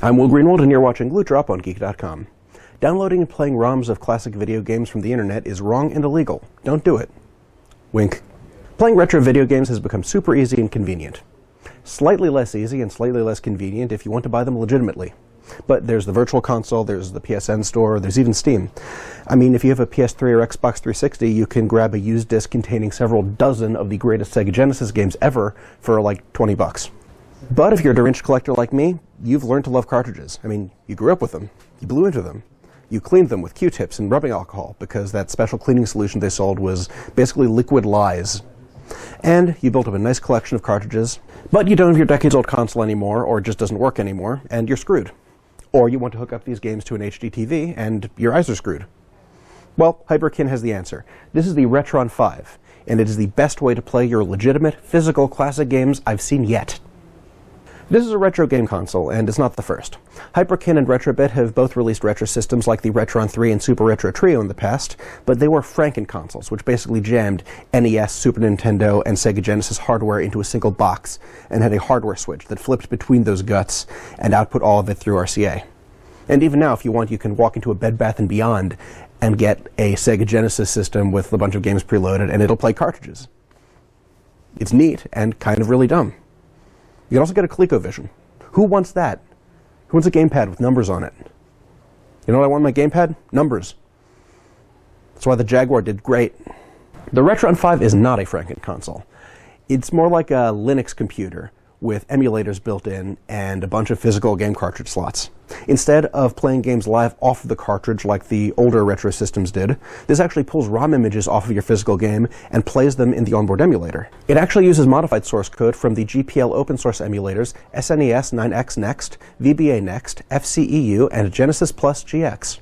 I'm Will Greenwald, and you're watching Loot Drop on Geek.com. Downloading and playing ROMs of classic video games from the internet is wrong and illegal. Don't do it. Wink. Playing retro video games has become super easy and convenient. Slightly less easy and slightly less convenient if you want to buy them legitimately. But there's the Virtual Console, there's the PSN Store, there's even Steam. I mean, if you have a PS3 or Xbox 360, you can grab a used disc containing several dozen of the greatest Sega Genesis games ever for like 20 bucks. But if you're a deranged collector like me, you've learned to love cartridges. I mean, you grew up with them. You blew into them. You cleaned them with Q-tips and rubbing alcohol because that special cleaning solution they sold was basically liquid lies. And you built up a nice collection of cartridges, but you don't have your decades-old console anymore, or it just doesn't work anymore, and you're screwed. Or you want to hook up these games to an HDTV, and your eyes are screwed. Well, Hyperkin has the answer. This is the RetroN 5, and it is the best way to play your legitimate, physical classic games I've seen yet. This is a retro game console, and it's not the first. Hyperkin and Retrobit have both released retro systems like the RetroN 3 and Super Retro Trio in the past, but they were Franken consoles, which basically jammed NES, Super Nintendo, and Sega Genesis hardware into a single box, and had a hardware switch that flipped between those guts and output all of it through RCA. And even now, if you want, you can walk into a Bed Bath & Beyond and get a Sega Genesis system with a bunch of games preloaded, and it'll play cartridges. It's neat and kind of really dumb. You can also get a ColecoVision. Who wants that? Who wants a gamepad with numbers on it? You know what I want in my gamepad? Numbers. That's why the Jaguar did great. The RetroN 5 is not a Franken console. It's more like a Linux computer with emulators built in and a bunch of physical game cartridge slots. Instead of playing games live off of the cartridge like the older retro systems did, this actually pulls ROM images off of your physical game and plays them in the onboard emulator. It actually uses modified source code from the GPL open source emulators SNES 9X Next, VBA Next, FCEU, and Genesis Plus GX.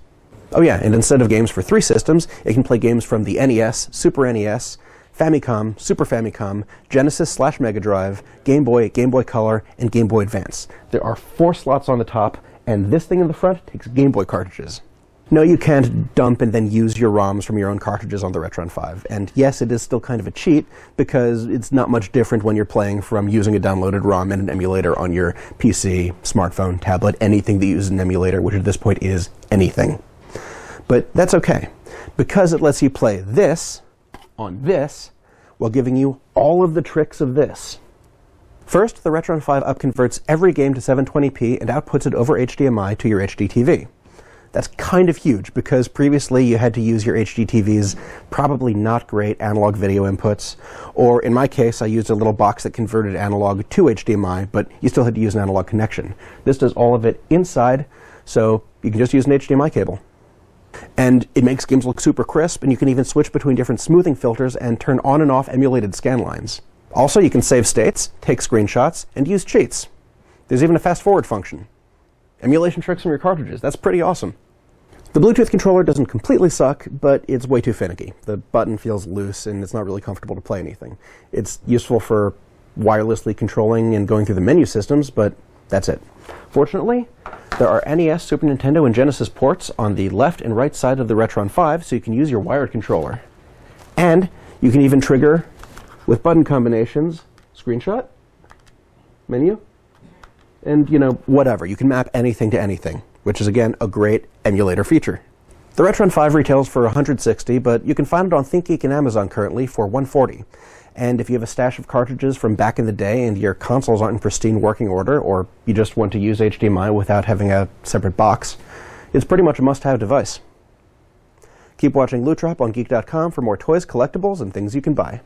Oh yeah, and instead of games for 3 systems, it can play games from the NES, Super NES, Famicom, Super Famicom, Genesis/Mega Drive, Game Boy, Game Boy Color, and Game Boy Advance. There are 4 slots on the top, and this thing in the front takes Game Boy cartridges. No, you can't dump and then use your ROMs from your own cartridges on the RetroN 5. And yes, it is still kind of a cheat, because it's not much different when you're playing from using a downloaded ROM and an emulator on your PC, smartphone, tablet, anything that uses an emulator, which at this point is anything. But that's okay, because it lets you play this on this while giving you all of the tricks of this. First, the RetroN 5 upconverts every game to 720p and outputs it over HDMI to your HDTV. That's kind of huge, because previously you had to use your HDTV's probably not great analog video inputs, or in my case I used a little box that converted analog to HDMI, but you still had to use an analog connection. This does all of it inside, so you can just use an HDMI cable. And it makes games look super crisp, and you can even switch between different smoothing filters and turn on and off emulated scan lines. Also, you can save states, take screenshots, and use cheats. There's even a fast-forward function. Emulation tricks from your cartridges. That's pretty awesome. The Bluetooth controller doesn't completely suck, but it's way too finicky. The button feels loose, and it's not really comfortable to play anything. It's useful for wirelessly controlling and going through the menu systems, but that's it. Fortunately, there are NES, Super Nintendo, and Genesis ports on the left and right side of the RetroN 5, so you can use your wired controller. And you can even trigger, with button combinations, screenshot, menu, and, you know, whatever. You can map anything to anything, which is, again, a great emulator feature. The RetroN 5 retails for $160, but you can find it on ThinkGeek and Amazon currently for $140. And if you have a stash of cartridges from back in the day and your consoles aren't in pristine working order, or you just want to use HDMI without having a separate box, it's pretty much a must-have device. Keep watching Loot Drop on Geek.com for more toys, collectibles, and things you can buy.